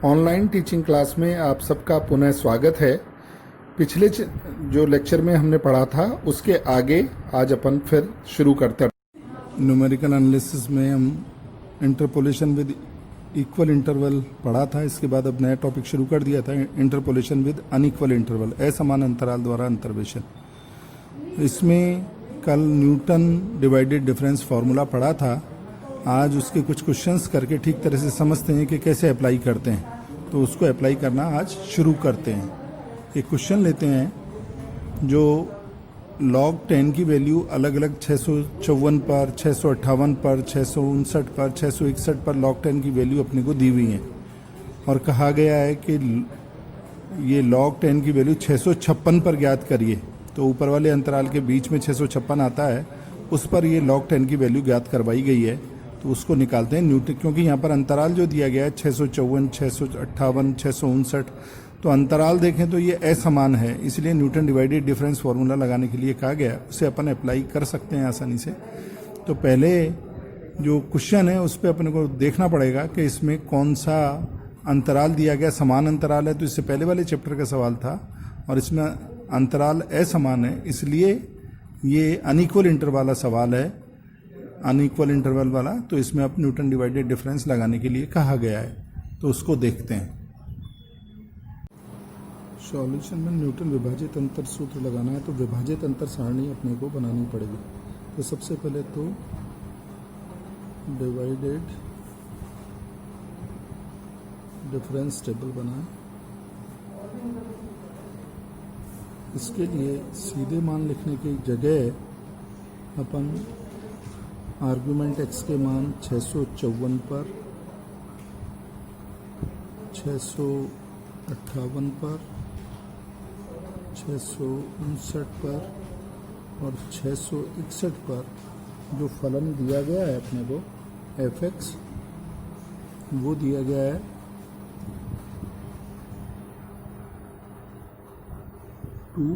Online teaching class में आप सबका पुनः स्वागत है। पिछले जो लेक्चर में हमने पढ़ा था उसके आगे आज अपन फिर शुरू करते हैं। न्यूमेरिकल एनालिसिस में हम इंटरपोलेशन विद इक्वल इंटरवल पढ़ा था। इसके बाद अब नया टॉपिक शुरू कर दिया था, इंटरपोलेशन विद अनइक्वल इंटरवल, असमान अंतराल द्वारा अंतर्वेशन। इसमें कल न्यूटन डिवाइडेड डिफरेंस फार्मूला पढ़ा था। आज उसके कुछ क्वेश्चंस करके ठीक तरह से समझते हैं कि कैसे अप्लाई करते हैं, तो उसको अप्लाई करना आज शुरू करते हैं। एक क्वेश्चन लेते हैं जो log 10 की वैल्यू अलग अलग 654 पर, 658 पर, 659 पर, 661 पर log 10 की वैल्यू अपने को दी हुई है और कहा गया है कि ये log 10 की वैल्यू 656 पर ज्ञात करिए। तो ऊपर वाले अंतराल के बीच में 656 आता है, उस पर ये log 10 की वैल्यू ज्ञात करवाई गई है। तो उसको निकालते हैं न्यूटन, क्योंकि यहाँ पर अंतराल जो दिया गया है 654, 658, 659, तो अंतराल देखें तो ये असमान है, इसलिए न्यूटन डिवाइडेड डिफरेंस फार्मूला लगाने के लिए कहा गया। उसे अपन अप्लाई कर सकते हैं आसानी से। तो पहले जो क्वेश्चन है उस पर अपने को देखना पड़ेगा कि इसमें कौन सा अंतराल दिया गया। समान अंतराल है तो इससे पहले वाले चैप्टर का सवाल था, और इसमें अंतराल असमान है, इसलिए ये अनइक्वल इंटरवल वाला सवाल है, अनइक्वल इंटरवल वाला। तो इसमें अब न्यूटन डिवाइडेड डिफरेंस लगाने के लिए कहा गया है, तो उसको देखते हैं। सॉल्यूशन में न्यूटन विभाजित अंतर सूत्र लगाना है, तो विभाजित अंतर सारणी अपने को बनानी पड़ेगी। तो सबसे पहले तो डिवाइडेड डिफरेंस टेबल बनाएं। इसके लिए सीधे मान लिखने की जगह अपन आर्गुमेंट x के मान 654 पर, 658 पर, 659 पर और 661 पर जो फलन दिया गया है अपने को fx, वो दिया गया है 2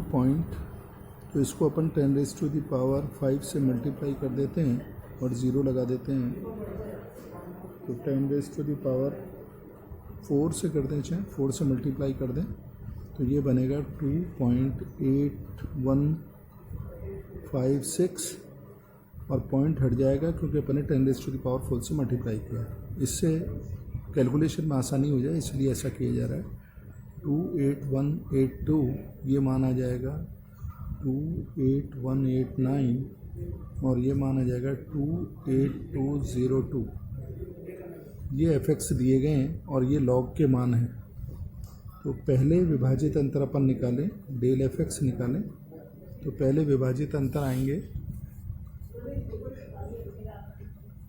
तो इसको अपन 10⁵ से मल्टीप्लाई कर देते हैं और 0 लगा देते हैं। तो 10⁴ से कर दें, चाहे 4 से मल्टीप्लाई कर दें, तो ये बनेगा 2.8156 और पॉइंट हट जाएगा क्योंकि अपने 10⁴ से मल्टीप्लाई किया। इससे कैलकुलेशन में आसानी हो जाए, इसलिए ऐसा किया जा रहा है। 28182 ये मान आ जाएगा 28189 और ये मान आ जाएगा 28202। ये fx दिए गए हैं और ये log के मान हैं। तो पहले विभाजित अंतर अपन निकालें, डेल fx निकालें। तो पहले विभाजित अंतर आएंगे,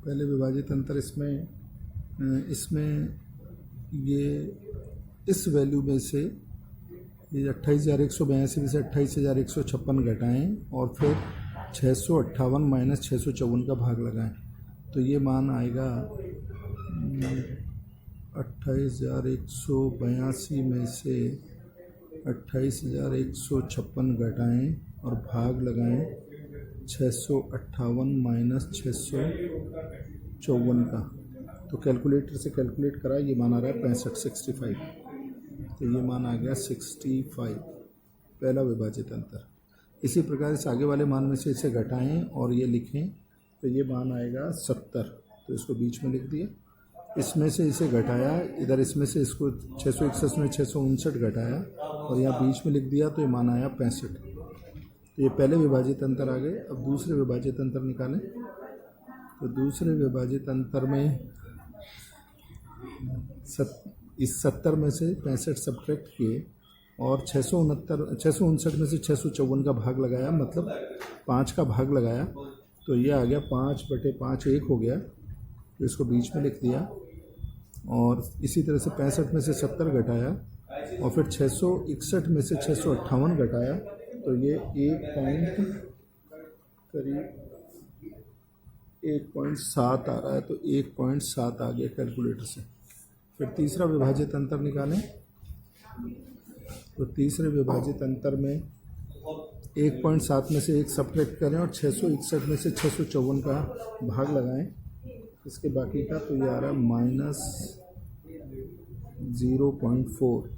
पहले विभाजित अंतर इसमें ये इस वैल्यू में से ये 28,182 में से 28,156 घटाएं और फिर 658 माइनस 654 का भाग लगाएं। तो ये मान आएगा 28,182 में से 28,156 घटाएं और भाग लगाएं 658 माइनस 654 का। तो कैलकुलेटर से कैलकुलेट करा, ये मान आ रहा है 65। तो ये मान आ गया 65, पहला विभाजित अंतर। इसी प्रकार इस आगे वाले मान में से इसे घटाएं और ये लिखें, तो ये मान आएगा 70। तो इसको बीच में लिख दिया। इसमें से इसे घटाया, इधर इसमें से इसको 661 में 659 घटाया और यहाँ बीच में लिख दिया, तो ये मान आया 65। तो ये पहले विभाजित अंतर आ गए। अब दूसरे विभाजित अंतर निकालें। तो दूसरे विभाजित अंतर में इस 70 में से 65 सब्ट्रैक्ट किए और 659 में से 654 का भाग लगाया, मतलब 5 का भाग लगाया। तो ये आ गया 5/5, 1 हो गया। तो इसको बीच में लिख दिया और इसी तरह से 65 में से 70 घटाया और फिर 661 में से 658 घटाया। तो ये 1.7 आ रहा है। तो 1.7 आ गया कैलकुलेटर से। फिर तीसरा विभाजित अंतर निकालें। तो तीसरे विभाजित अंतर में 1.7 में से 1 सब्ट्रैक्ट करें और 661 में से 654 का भाग लगाएं इसके बाकी का। तो ये आ रहा है 0.4।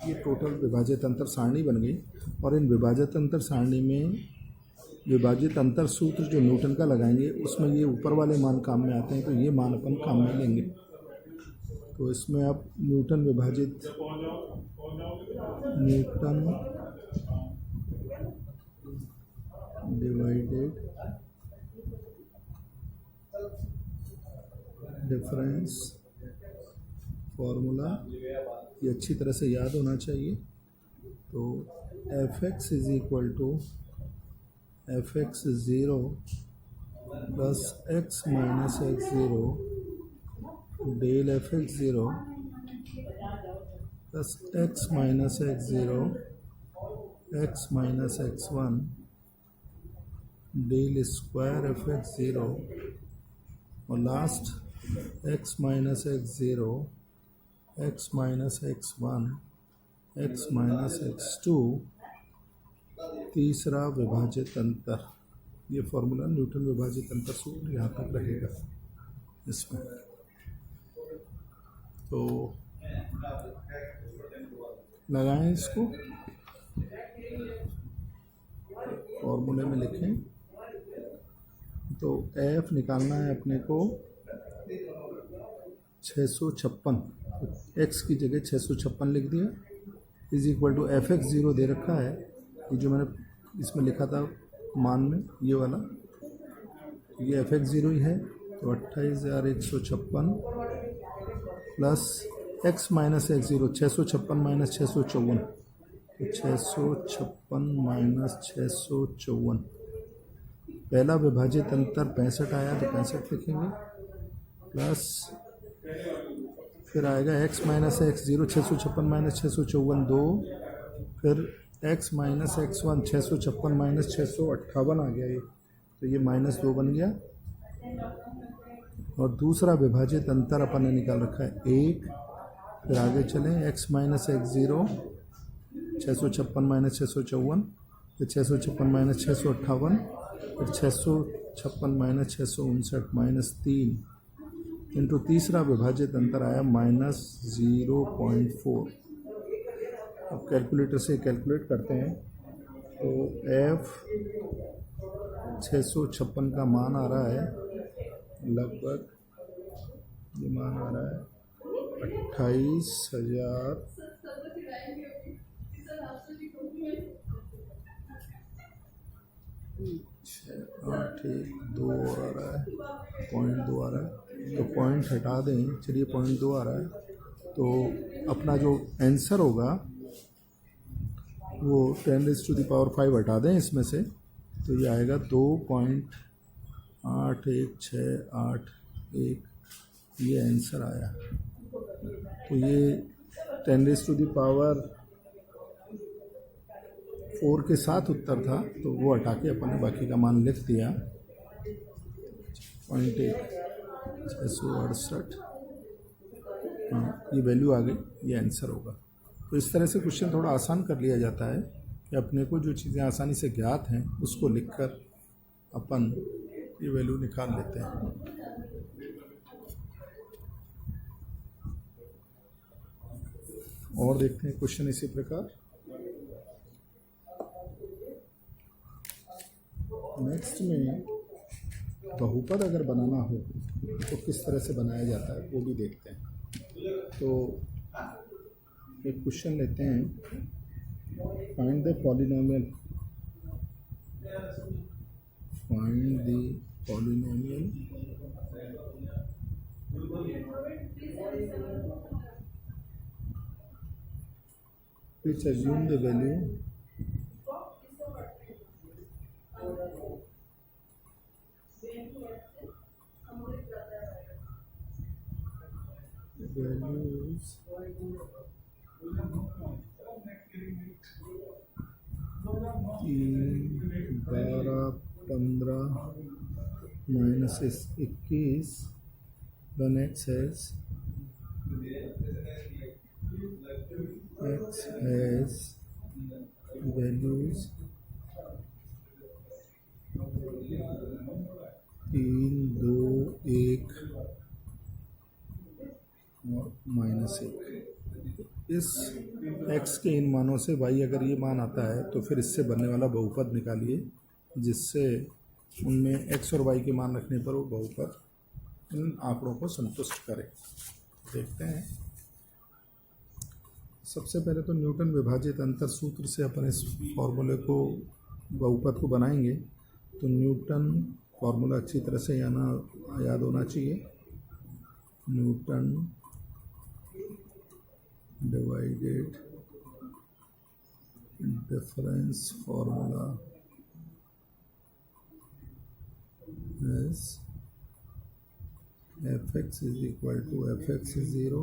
ये टोटल विभाजित अंतर सारणी बन गई। और इन विभाजित अंतर सारणी में विभाजित अंतर सूत्र जो न्यूटन का लगाएंगे उसमें ये ऊपर वाले मान काम में आते हैं, तो ये मान अपन काम में लेंगे। तो इसमें आप न्यूटन डिवाइडेड डिफरेंस फॉर्मूला, ये अच्छी तरह से याद होना चाहिए। तो fx is equal to fx0 plus x minus x0 del fx0 plus x minus x0 x minus x1 del square fx0 और last x minus x0 x minus x1 x minus x2 तीसरा विभाजित अंतर। ये formula Newton विभाजित अंतर सूत्र यहाँ तक रहेगा इसमें। तो लगाएं इसको, फॉर्मूले में लिखें। तो f निकालना है अपने को 656, x की जगह 656 लिख दिया, इज इक्वल टू fx0 दे रखा है, ये जो मैंने इसमें लिखा था मान में, ये वाला, ये fx0 ही है। तो 28,156 plus x minus x0 656 minus 654, तो 656 माइनस 654। पहला विभाजित अंतर 65 आया तो 65 लिखेंगे, प्लस फिर आएगा x माइनस x0 656 माइनस 654 2, फिर x माइनस x1 656 माइनस 658 आ गया ये, तो ये -2 बन गया। और दूसरा विभाजित अंतर अपन ने निकाल रखा है 1। फिर आगे चलें, x माइनस x0 656 माइनस 654, फिर 656 माइनस 658, फिर 656 माइनस 659 माइनस 3 इंटू तीसरा विभाजित अंतर आया -0.4। अब कैलकुलेटर से कैलकुलेट करते हैं। तो f 656 का मान आ रहा है लगभग, ये मान आ रहा है 28,000 812 आ रहा है, 0.2 आ रहा है, तो पॉइंट हटा दें, चलिए 0.2 आ रहा है। तो अपना जो आंसर होगा वो 10⁵ हटा दें इसमें से, तो ये आएगा 2.81681, ये आंसर आया। तो ये 10⁴ के साथ उत्तर था, तो वो हटा के अपन ने बाकी का मान लिख दिया 0.668। हाँ, ये वैल्यू आ गई, ये आंसर होगा। तो इस तरह से क्वेश्चन थोड़ा आसान कर लिया जाता है कि अपने को जो चीज़ें आसानी से ज्ञात हैं उसको लिखकर अपन ये वैल्यू निकाल लेते हैं। और देखते हैं क्वेश्चन इसी प्रकार। नेक्स्ट में बहुपद अगर बनाना हो तो किस तरह से बनाया जाता है वो भी देखते हैं। तो एक क्वेश्चन लेते हैं, find the polynomial which assume the value values 3, 12, 15 minus 21, then x has values 3, 2, 1, और -1। इस x के इन मानों से y अगर ये मान आता है तो फिर इससे बनने वाला बहुपद निकालिए, जिससे उनमें x और y के मान रखने पर वो बहुपद इन आंकड़ों को संतुष्ट करे। देखते हैं। सबसे पहले तो न्यूटन विभाजित अंतर सूत्र से अपन इस फॉर्मूले को, बहुपद को बनाएंगे। तो न्यूटन फॉर्मूला अच्छी तरह से याद होना चाहिए। Newton divided difference formula is fx is equal to fx0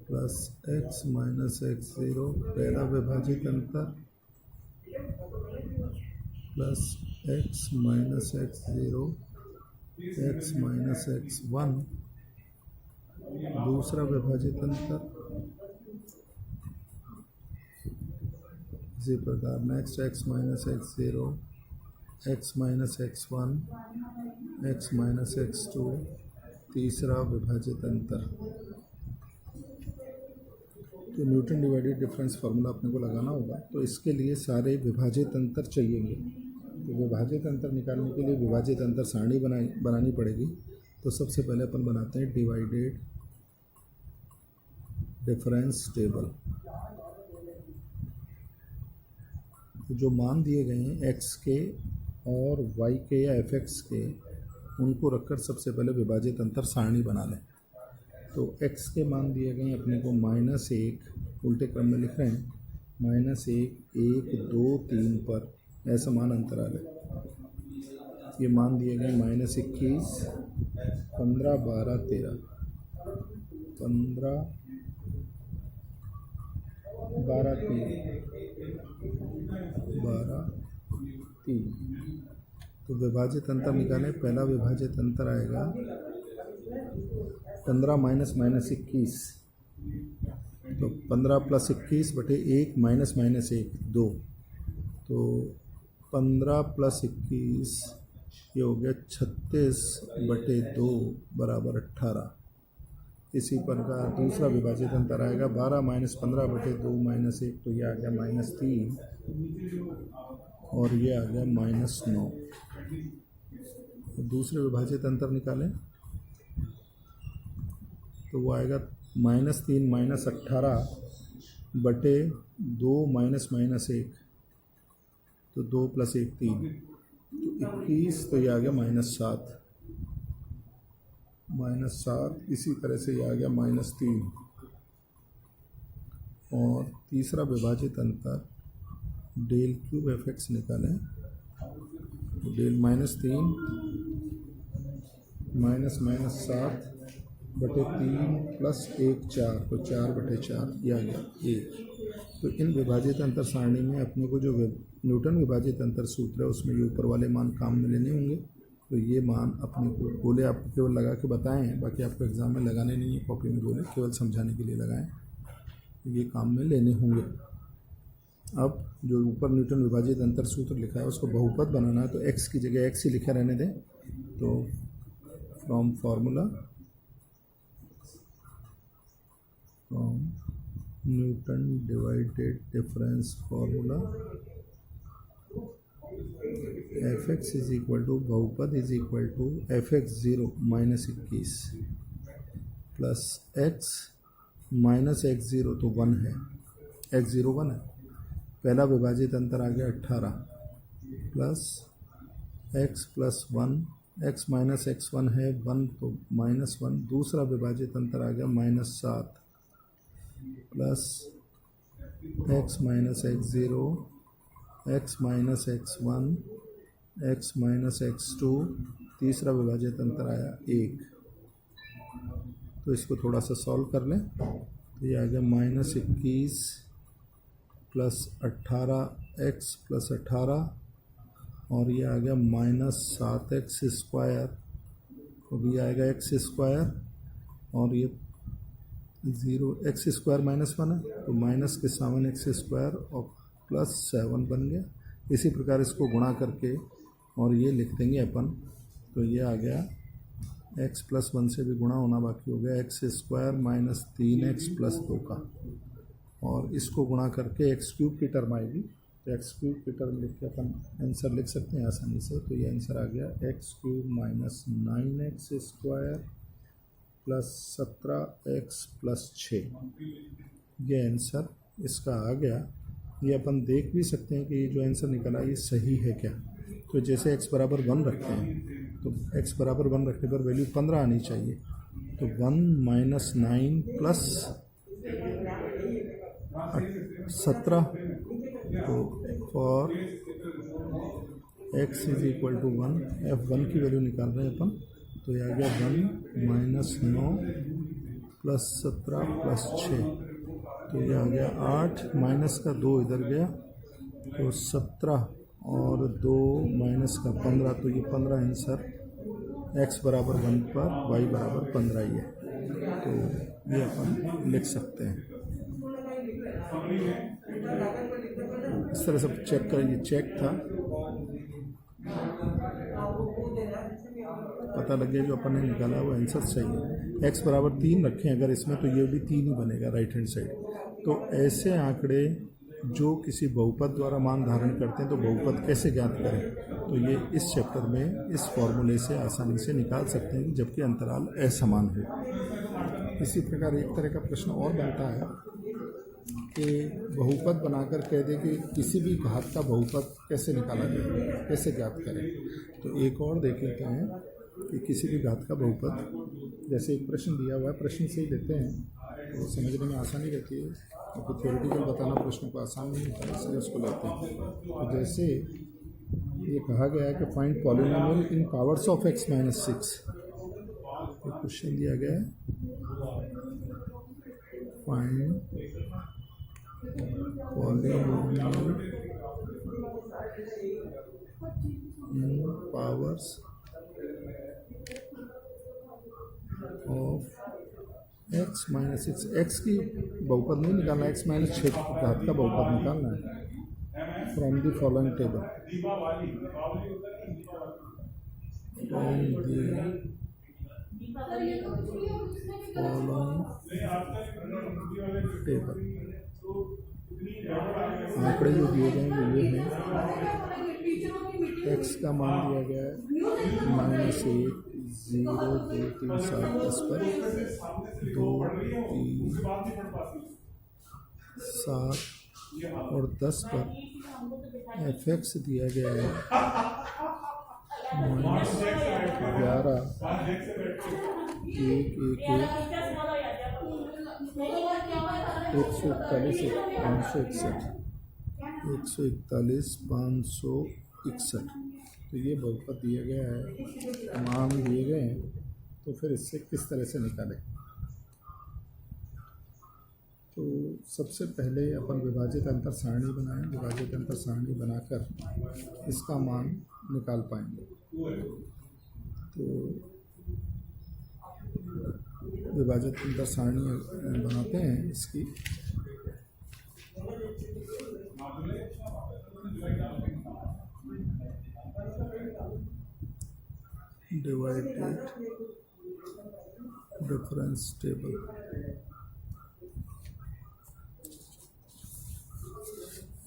plus x minus x0 पहला विभाजित अंतर plus x minus x0 x minus x1 दूसरा विभाजित अंतर। इसी प्रकार next x minus x0 x minus x1 x minus x2 तीसरा विभाजित अंतर। तो न्यूटन डिवाइडेड डिफरेंस फार्मूला अपने को लगाना होगा, तो इसके लिए सारे विभाजित अंतर चाहिएंगे। तो विभाजित अंतर निकालने के लिए विभाजित अंतर सारणी बनानी पड़ेगी। तो सबसे पहले अपन बनाते हैं डिवाइडेड डिफरेंस टेबल। तो जो मान दिए गए हैं x के और y के या fx के, उनको रखकर सबसे पहले विभाजित अंतर सारणी बना लें। तो x के मान दिए गए अपने को -1, उल्टे क्रम में लिख रहे हैं, -1 1 2 3 पर ऐसा मान अंतराल है। ये मान दिए गए -21 15 12 13 15 12 3। तो विभाजित अंतर निकालें। पहला विभाजित अंतर आएगा 15 माइनस -21, तो 15 प्लस 21 बटे 1 माइनस -1 2। तो 15 प्लस 21 ये हो गया 36 बटे 2 बराबर 18। इसी प्रकार दूसरा विभाजित अंतर आएगा 12 माइनस 15 बटे 2 माइनस 1, तो ये आ गया -3 और ये आ गया -9। तो दूसरे विभाजित अंतर निकालें तो वो आएगा -3 माइनस 18 बटे 2 माइनस -1, तो 2 प्लस 1 3, तो 21। तो ये आ गया -7 इसी तरह से ये आ गया -3। और तीसरा विभाजित अंतर डेल क्यूब fx निकालें। तो डेल -3 माइनस -7 बटे 3 प्लस 1 4, तो 4 बटे 4 ये आ गया 1। तो इन विभाजित अंतर सारणी में अपने को जो न्यूटन विभाजित अंतर सूत्र है उसमें ये ऊपर वाले मान काम में लेने होंगे। तो ये मान अपने को बोले आपको केवल लगा के बताएं हैं, बाकी आपको एग्ज़ाम में लगाने नहीं है, कॉपी में बोले केवल समझाने के लिए लगाएं। तो ये काम में लेने होंगे। अब जो ऊपर न्यूटन विभाजित अंतर सूत्र लिखा है उसको बहुपद बनाना है, तो x की जगह x ही लिखा रहने दें। तो from Newton divided difference formula fx is equal to बहुपद is equal to fx0 -21 plus x minus x0, तो 1 है, x0 1 है। पहला विभाजित अंतर आ गया 18 plus x plus 1, x minus x1 है 1, तो -1। दूसरा विभाजित अंतर आ गया -7 plus x minus x0, x minus x1, x minus x2। तीसरा विभाजित अंतर आया 1। तो इसको थोड़ा सा सॉल्व कर लें। तो ये आ गया -21 प्लस 18x प्लस 18, और ये आ गया -7x स्क्वायर, तो भी आएगा x स्क्वायर, और ये 0 x स्क्वायर -1 है, तो माइनस के सामने x स्क्वायर और प्लस 7 बन गया। इसी प्रकार इसको गुणा करके और ये लिख देंगे अपन, तो ये आ गया x प्लस 1 से भी गुणा होना बाकी हो गया, x square minus 3x plus 2 का, और इसको गुणा करके एक्स क्यूब की टर्म आएगी, तो एक्स क्यूब की टर्म लिख के अपन आंसर लिख सकते हैं आसानी से। तो ये आंसर आ गया x cube minus 9x square plus 17x plus 6। ये आंसर इसका आ गया। ये अपन देख भी सकते हैं कि ये जो आंसर निकला ये सही है क्या। तो जैसे x बराबर 1 रखते हैं, तो x बराबर 1 रखने पर वैल्यू 15 आनी चाहिए। तो 1 माइनस 9 प्लस 17, तो for x is equal to 1, f1 की वैल्यू निकाल रहे हैं अपन, तो ये आ गया 1 माइनस 9 प्लस 17 प्लस 6, तो ये आ गया 8, माइनस का 2 इधर गया, तो 17 और 2 माइनस का 15, तो ये 15 आंसर x बराबर 1 पर y बराबर 15 ही है। तो ये अपन लिख सकते हैं। इस तरह से चेक करें, ये चेक था, पता लग गया जो अपन ने निकाला वो आंसर सही है। x बराबर 3 रखें अगर इसमें, तो ये भी 3 ही बनेगा राइट हैंड साइड। तो ऐसे आंकड़े जो किसी बहुपद द्वारा मान धारण करते हैं, तो बहुपद कैसे ज्ञात करें, तो ये इस चैप्टर में इस फॉर्मूले से आसानी से निकाल सकते हैं जबकि अंतराल असमान हो। इसी प्रकार एक तरह का प्रश्न और बनता है कि बहुपद बनाकर कह दे कि किसी भी घात का बहुपद कैसे निकाला जाए, कैसे ज्ञात करें। तो एक और देख लेते हैं कि किसी भी घात का बहुपद, जैसे एक प्रश्न दिया हुआ है, प्रश्न से ही देते हैं तो समझने में आसानी रहती है, क्योंकि थ्योरेटिकल बताना प्रश्नों को आसान नहीं होता, इसलिए उसको लेते हैं। तो जैसे ये कहा गया है कि find polynomial in powers of x minus 6, एक क्वेश्चन दिया गया है, find polynomial in powers of x minus 6। X की बहुपद नहीं निकालना, x माइनस 6 घात का बहुपद निकालना है from the following table, from the following table. आंकड़े जो दिए गए हैं वो ये हैं, x का मान दिया गया है माइनस 1, 0, 2, 3, 7, 10 पर, 2, 3, 7 और 10 पर fx दिया गया है माइनस 11, 1, 141, 561, तो ये बहुपद दिया गया है, मान दिए गए हैं, तो फिर इससे किस तरह से निकालें। तो सबसे पहले अपन विभाजित अंतर सारणी बनाएं, विभाजित अंतर सारणी बनाकर इसका मान निकाल पाएंगे। तो विभाजित अंतर सारणी बनाते हैं इसकी। डिवाइडेड डिफरेंस टेबल,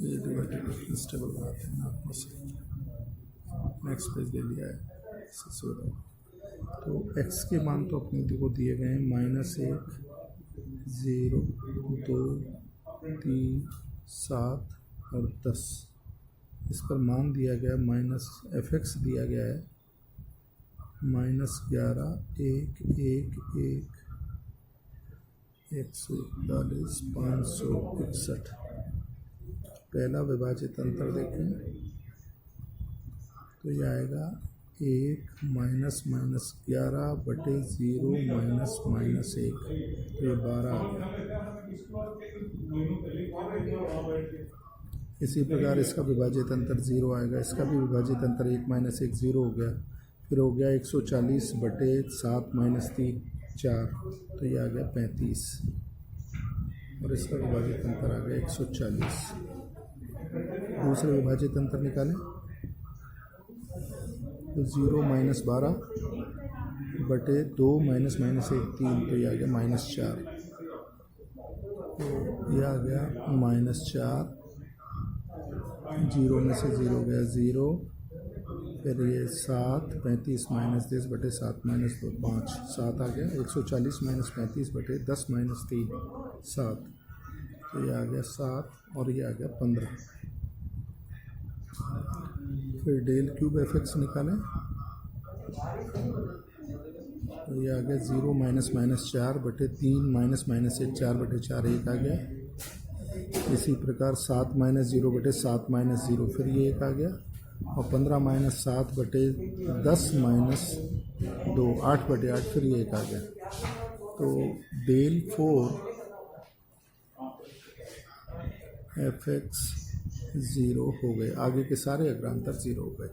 ये डिवाइडेड डिफरेंस टेबल बनाते हैं आपको से। नेक्स्ट पेज ले लिया है। तो x के मान तो अपने को दिए गए हैं -1, 0, 2, 3, 7 और 10। इस पर मान दिया गया -fx दिया गया है -11, 1, 1, 1, 141, 561। पहला विभाजित अंतर देखें तो यह आएगा 1 -11 बटे 0 -1, तो ये 12 आ गया। इसी प्रकार इसका विभाजित अंतर 0 आएगा, इसका भी विभाजित अंतर 1 -1 0 हो गया, फिर हो गया 140 बटे 7 -3 4, तो ये आ गया 35, और इसका विभाजित अंतर आ गया 140। दूसरे विभाजित अंतर निकालें तो 0 -12 बटे 2 माइनस माइनस 1 3, तो ये आ गया -4, तो ये आ गया -4, 0 में से 0 गया 0, फिर ये 7, 35 माइनस 10 बटे 7 माइनस 2 5, 7 आ गया, 140 माइनस 35 बटे 10 माइनस 3 7, तो ये आ गया 7 और ये आ गया 15। फिर डेल क्यूब एफ एक्स निकालें, तो ये आ गया 0 माइनस माइनस 4 बटे 3 माइनस माइनस 1 4 बटे 4 1 आ गया। इसी प्रकार 7 माइनस 0 बटे 7 माइनस 0, फिर ये 1 आ गया, और 15 माइनस 7 बटे 10 माइनस 2 8 बटे 8, फिर ये 1 आ गया। तो डेल 4 एफ एक्स 0 हो गए, आगे के सारे अग्रांतर 0 हो गए।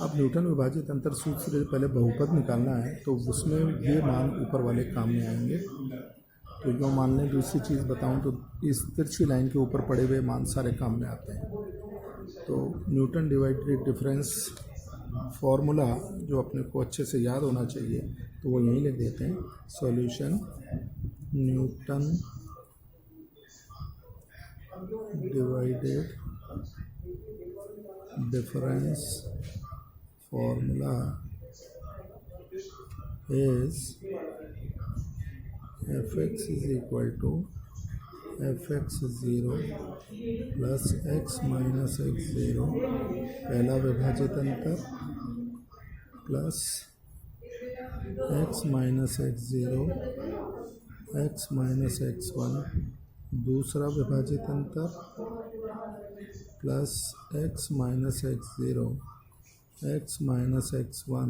अब न्यूटन विभाजित अंतर सूत्र से पहले बहुपद निकालना है, तो उसमें ये मान ऊपर वाले काम में आएंगे। तो जो मान लें, दूसरी चीज़ बताऊं तो इस तिरछी लाइन के ऊपर पड़े हुए मान सारे काम में आते हैं। तो न्यूटन डिवाइडेड डिफरेंस फॉर्मूला जो अपने को अच्छे से याद होना चाहिए, तो वो यहीं लिख देते हैं। Solution Newton divided difference formula is fx is equal to fx0 plus x minus x0 पहला विभाजित अंतर plus x minus x0 x minus x1 दूसरा विभाजित अंतर plus x minus x0 x minus x1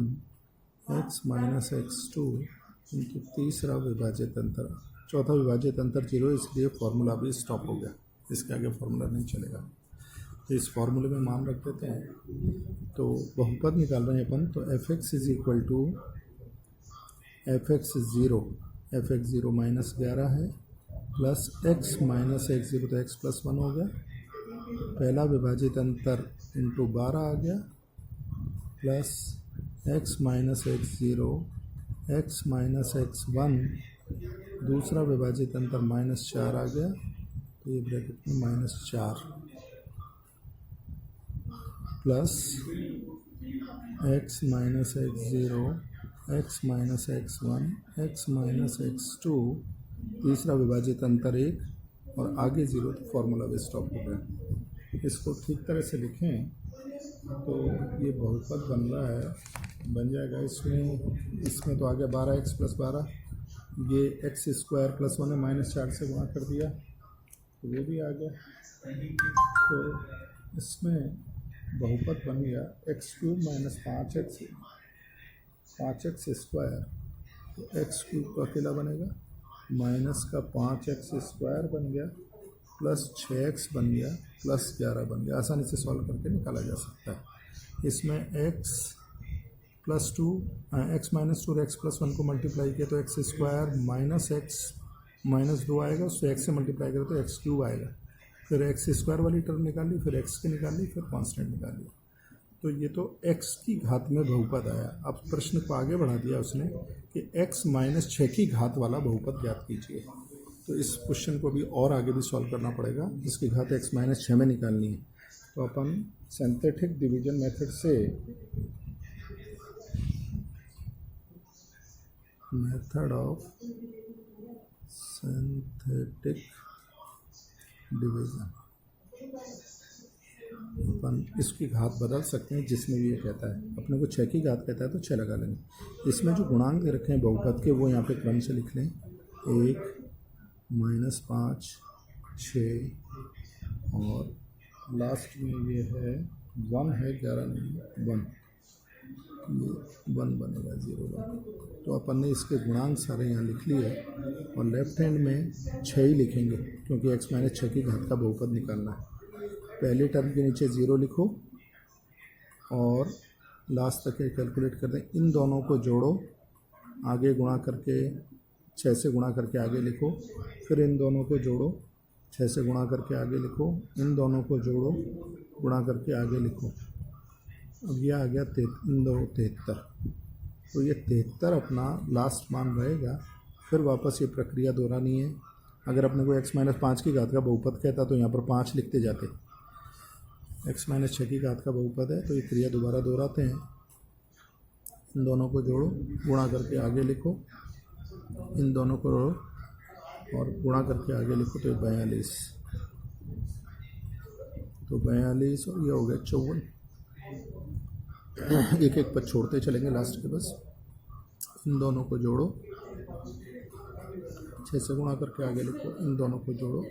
x minus x2 इनकी तीसरा विभाजित अंतर, चौथा विभाजित अंतर 0, इसलिए फार्मूला भी स्टॉप हो गया, इसके आगे फार्मूला नहीं चलेगा। तो इस फार्मूले में मान रख देते हैं। तो बहुपद निकाल रहे हैं अपन, तो F X is equal to F X 0 minus 11 है, प्लस एक्स माइनस x0, तो x प्लस 1 हो गया, पहला विभाजित अंतर इंटू 12 आ गया, plus x minus x0 x minus x1 दूसरा विभाजित अंतर -4 आ गया, तो ये ब्रैकेट में -4 plus x minus x0 x minus x1 x minus x2 तीसरा विभाजित अंतर 1 और आगे 0, तो फॉर्मूला भी स्टॉप हो गया। इसको ठीक तरह से लिखें तो ये बहुपद बन जाएगा। इसमें तो आ गया 12x प्लस 12, ये x स्क्वायर प्लस 1 है, -4 से गुणा कर दिया, तो ये भी आ गया। तो इसमें बहुपद बन गया x³ माइनस 5x स्क्वायर, तो x³ का अकेला बनेगा, माइनस का 5x स्क्वायर बन गया, प्लस 6x बन गया, प्लस 11 बन गया। आसानी से सॉल्व करके निकाला जा सकता है। इसमें x प्लस 2 x माइनस 2 और x प्लस 1 को मल्टीप्लाई किया तो x square minus x minus 2 आएगा, उससे x से मल्टीप्लाई करें तो x³ आएगा। फिर x स्क्वायर वाली टर्म निकाली, फिर x की निकाली, फिर कांस्टेंट निकाली। तो ये तो x की घात में बहुपद आया। अब प्रश्न को आगे बढ़ा दिया उसने कि x माइनस 6 की घात वाला बहुपद ज्ञात कीजिए। तो इस क्वेश्चन को भी और आगे भी सॉल्व करना पड़ेगा, जिसकी घात x माइनस 6 में निकालनी है। तो अपन सिंथेटिक डिवीजन मेथड से मेथड ऑफ सिंथेटिक डिवीजन अपन इसकी घात बदल सकते हैं, जिसमें भी ये कहता है। अपने को 6 की घात कहता है तो 6 लगा लेंगे। इसमें जो गुणांक दे रखे हैं बहुपद के, वो यहाँ पे क्रम से लिख लें। 1 -5 6 और लास्ट में ये है 1 है, 11 नहीं 1, ये 1 बनेगा 0 1। तो अपन ने इसके गुणांक सारे यहाँ लिख लिए और लेफ्ट हैंड में 6 ही लिखेंगे, क्योंकि x माइनस 6 की घात का बहुपद निकालना है। पहले टर्म के नीचे 0 लिखो और लास्ट तक कैलकुलेट कर दें। इन दोनों को जोड़ो, आगे गुणा करके 6 से गुणा करके आगे लिखो, फिर इन दोनों को जोड़ो, 6 से गुणा करके आगे लिखो, इन दोनों को जोड़ो, गुणा करके आगे लिखो। अब यह आ गया 73। तो ये 73 अपना लास्ट मान रहेगा। फिर वापस ये प्रक्रिया दोहरानी है। अगर अपने को x-5 की घात का बहुपद कहता तो यहाँ पर 5 लिखते जाते। x-6 की घात का बहुपद है तो ये क्रिया दोबारा दोहराते हैं। इन दोनों को जोड़ो, गुणा करके आगे लिखो, इन दोनों को जोड़ो और गुणा करके आगे लिखो तो 42। तो 42 और ये हो गया 54। एक एक पद छोड़ते चलेंगे लास्ट के बस। इन दोनों को जोड़ो, 6 से गुणा करके आगे लिखो, इन दोनों को जोड़ो,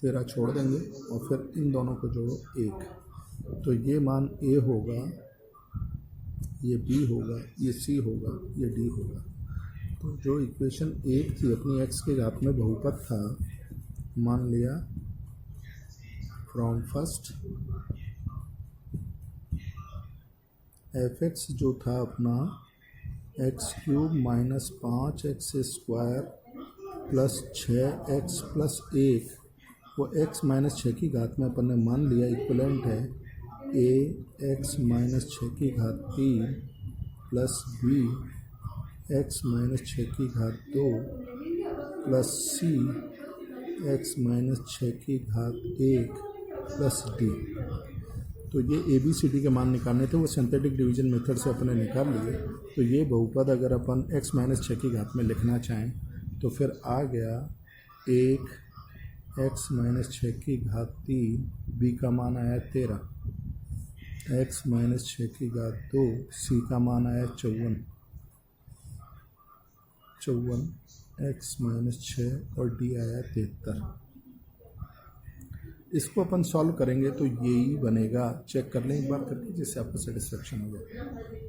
तेरह छोड़ देंगे और फिर इन दोनों को जोड़ो 1। तो ये मान A होगा, ये B होगा, ये C होगा, ये D होगा। तो जो इक्वेशन 1 थी अपनी x के घात में बहुपद था, मान लिया फ्रॉम फर्स्ट fx जो था अपना x³ minus 5x² plus 6x plus 1, वो x-6 की घात में अपन ने मान लिया इक्वलेंट है a(x-6 की घात 3) प्लस b x-6 की घात 2 प्लस c x-6 की घात 1 प्लस d। तो ये ABCD के मान निकालने थे, वो सिंथेटिक डिवीजन मेथड से अपने निकाल लिए। तो ये बहुपद अगर अपन x-6 की घात में लिखना चाहें तो फिर आ गया 1 x-6 की घात 3, b का मान आया 13, x-6 की घात 2, c का मान आया 54, x-6 और d आया 73। इसको अपन सॉल्व करेंगे तो यही बनेगा। चेक कर लें एक बार करके जिससे आपको सेटिस्फेक्शन हो जाए।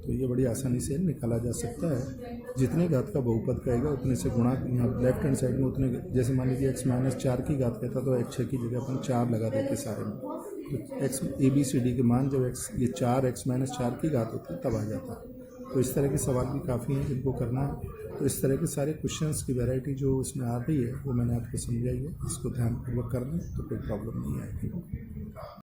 तो ये बड़ी आसानी से निकाला जा सकता है। जितने घात का बहुपद कहेगा उतने से गुणा, यहाँ लेफ्ट हैंड साइड में उतने, जैसे मान लीजिए x-4 की घात कहता तो x6 की जगह अपन 4 लगा देते सारे में। तो x ABCD के मान जब ये 4 x-4 की घात होती है तब आ जाता है। तो इस तरह के सवाल भी काफ़ी हैं जिनको करना है। तो इस तरह के सारे क्वेश्चंस की वैरायटी जो उसमें आ रही है वो मैंने आपको समझाई है। इसको ध्यानपूर्वक कर लें तो कोई प्रॉब्लम नहीं आएगी।